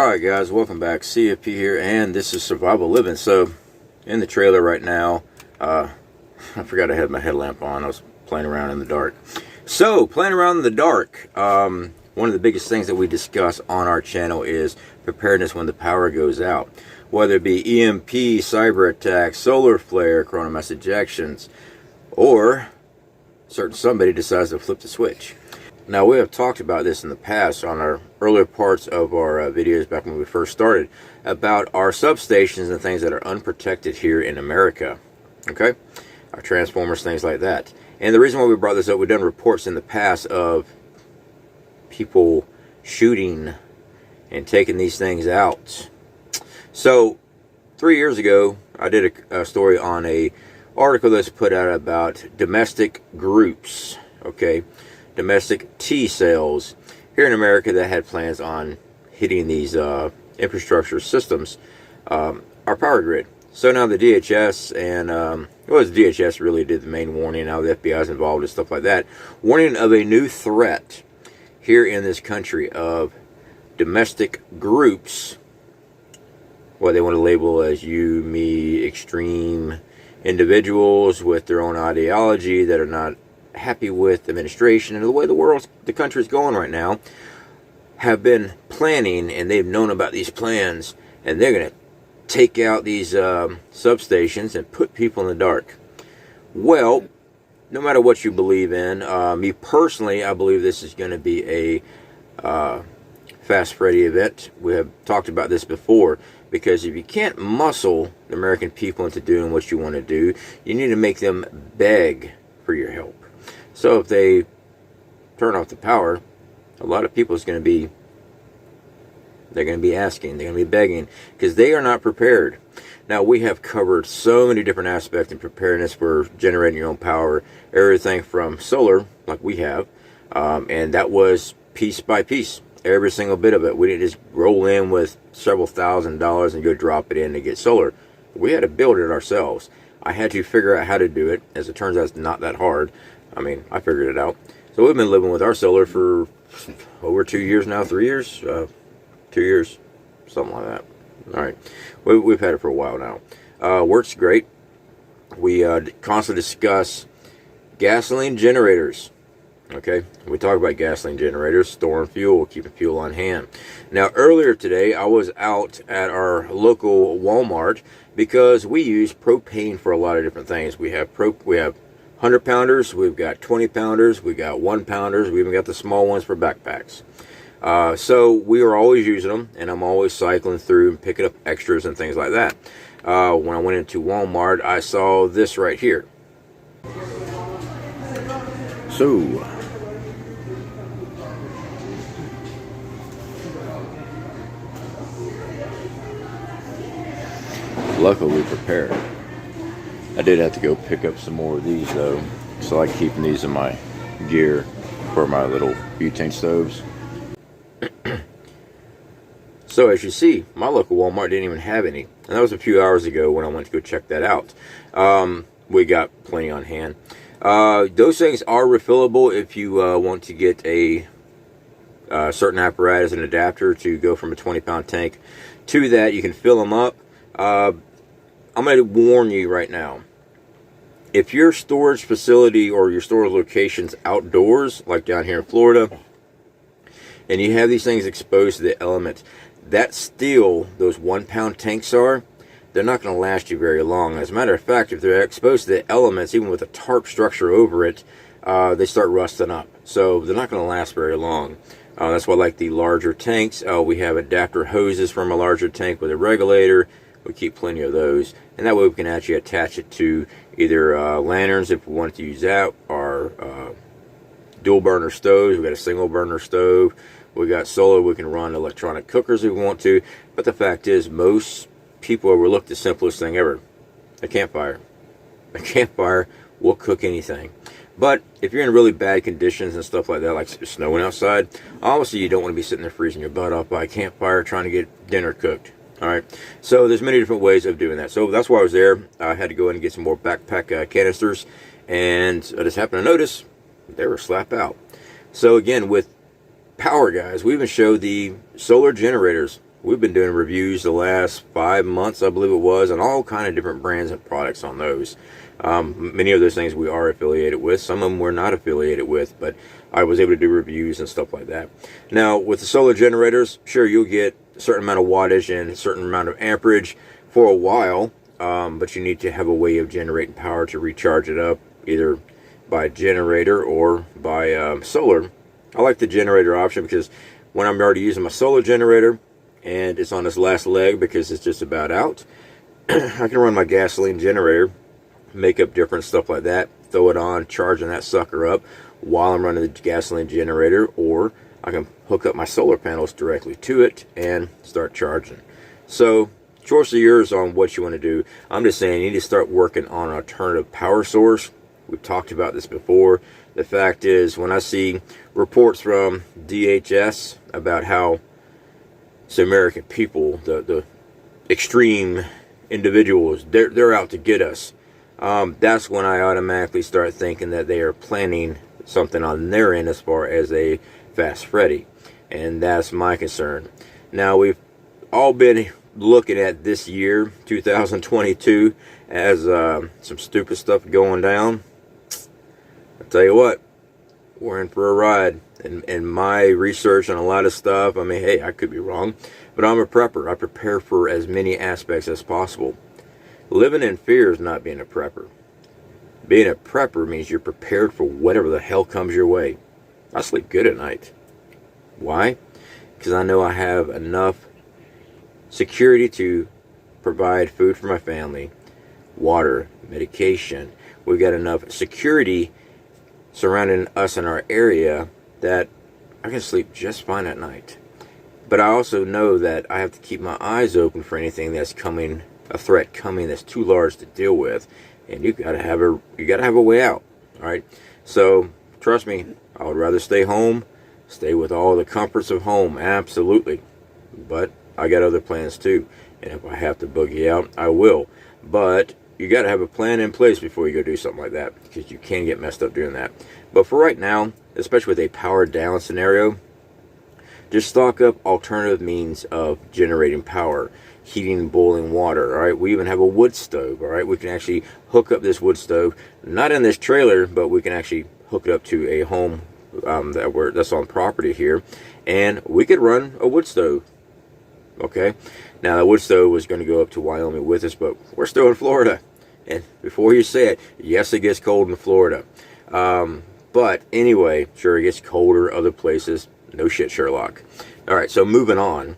Alright guys, welcome back. CFP here, and this is Survival Living. So, in the trailer right now, I forgot I had my headlamp on. I was playing around in the dark. So, playing around in the dark, one of the biggest things that we discuss on our channel is preparedness when the power goes out. Whether it be EMP, cyber attacks, solar flare, corona mass ejections, or somebody decides to flip the switch. Now, we have talked about this in the past on our earlier parts of our videos back when we first started about our substations and things that are unprotected here in America. Okay? Our transformers, things like that. And the reason why we brought this up, we've done reports in the past of people shooting and taking these things out. So, 3 years ago, I did a story on a article that's put out about domestic groups. Okay? Domestic T-cells here in America that had plans on hitting these infrastructure systems, our power grid. So now the DHS and, well, the DHS really did the main warning. Now the FBI is involved and stuff like that. Warning of a new threat here in this country of domestic groups, what they want to label as you, me, extreme individuals with their own ideology that are not happy with administration and the way the country is going right now, have been planning, and they've known about these plans, and they're going to take out these substations and put people in the dark. Well, no matter what you believe in, me personally, I believe this is going to be a Fast Freddy event. We have talked about this before, because if you can't muscle the American people into doing what you want to do, you need to make them beg for your help. So if they turn off the power, a lot of people they're going to be asking, they're going to be begging, because they are not prepared. Now, we have covered so many different aspects in preparedness for generating your own power, everything from solar, like we have, and that was piece by piece, every single bit of it. We didn't just roll in with several $1,000s and go drop it in to get solar. We had to build it ourselves. I had to figure out how to do it. As it turns out, it's not that hard. I mean, I figured it out. So we've been living with our solar for over 2 years now, 3 years, 2 years, something like that. All right, we've had it for a while now. Works great. We constantly discuss gasoline generators. Okay, we talk about gasoline generators, storing fuel, keeping fuel on hand. Now, earlier today, I was out at our local Walmart because we use propane for a lot of different things. We have 100 pounders, we've got 20 pounders, we've got 1 pounders, we even got the small ones for backpacks. So we are always using them, and I'm always cycling through and picking up extras and things like that. When I went into Walmart, I saw this right here. So, luckily we prepared. I did have to go pick up some more of these though, so I like keeping these in my gear for my little butane stoves. So as you see, my local Walmart didn't even have any, and that was a few hours ago when I went to go check that out. We got plenty on hand. Those things are refillable if you want to get a certain apparatus and adapter to go from a 20-pound tank to that. You can fill them up. I'm going to warn you right now. If your storage facility or your storage location's outdoors, like down here in Florida, and you have these things exposed to the elements, that steel, those 1-pound tanks are, they're not going to last you very long. As a matter of fact, if they're exposed to the elements, even with a tarp structure over it, they start rusting up. So they're not going to last very long. That's why I like the larger tanks. We have adapter hoses from a larger tank with a regulator. We keep plenty of those, and that way we can actually attach it to either lanterns if we wanted to use that, or dual burner stoves. We've got a single burner stove. We got solar. We can run electronic cookers if we want to. But the fact is, most people overlook the simplest thing ever: a campfire. A campfire will cook anything. But if you're in really bad conditions and stuff like that, like snowing outside, obviously you don't want to be sitting there freezing your butt off by a campfire trying to get dinner cooked. Alright, so there's many different ways of doing that. So that's why I was there. I had to go in and get some more backpack canisters, and I just happened to notice they were slap out. So again, with power, guys, we even showed the solar generators. we've been doing reviews the last 5 months, I believe it was, on all kind of different brands and products on those. Many of those things we are affiliated with. Some of them we're not affiliated with, but I was able to do reviews and stuff like that. Now, with the solar generators, sure, you'll get a certain amount of wattage and a certain amount of amperage for a while, but you need to have a way of generating power to recharge it up, either by generator or by solar. I like the generator option because when I'm already using my solar generator and it's on this last leg because it's just about out, I can run my gasoline generator, make up different stuff like that, throw it on, charging that sucker up while I'm running the gasoline generator, or I can hook up my solar panels directly to it and start charging. So choice of yours on what you want to do. I'm just saying you need to start working on an alternative power source. We've talked about this before. The fact is, when I see reports from DHS about how the American people, the extreme individuals, they're out to get us, that's when I automatically start thinking that they are planning something on their end as far as a Fast Freddy, and that's my concern. Now, we've all been looking at this year, 2022, as some stupid stuff going down. I'll tell you what, we're in for a ride. And my research on a lot of stuff, I mean, hey, I could be wrong, but I'm a prepper. I prepare for as many aspects as possible. Living in fear is not being a prepper. Being a prepper means you're prepared for whatever the hell comes your way. I sleep good at night. Why? Because I know I have enough security to provide food for my family, water, medication. We've got enough security surrounding us in our area that I can sleep just fine at night. But I also know that I have to keep my eyes open for anything that's coming, a threat coming that's too large to deal with, and you gotta have a way out. All right. So trust me, I would rather stay home, stay with all the comforts of home, absolutely. But I got other plans too, and if I have to boogie out, I will. But you got to have a plan in place before you go do something like that, because you can get messed up doing that. But for right now, especially with a powered down scenario, just stock up alternative means of generating power, heating and boiling water. All right, we even have a wood stove. All right, we can actually hook up this wood stove, not in this trailer, but we can actually hook it up to a home that's on property here, and we could run a wood stove. Okay, now the wood stove was going to go up to Wyoming with us, but we're still in Florida. And before you say it, yes, it gets cold in Florida. But anyway, sure, it gets colder other places. No shit, Sherlock. All right, so moving on.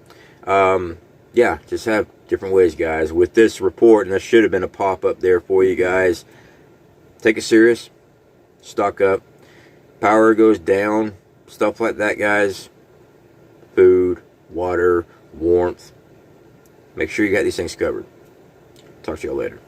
Yeah, just have different ways, guys. With this report, and this should have been a pop-up there for you guys, take it serious. Stock up. Power goes down. Stuff like that, guys. Food, water, warmth. Make sure you got these things covered. Talk to y'all later.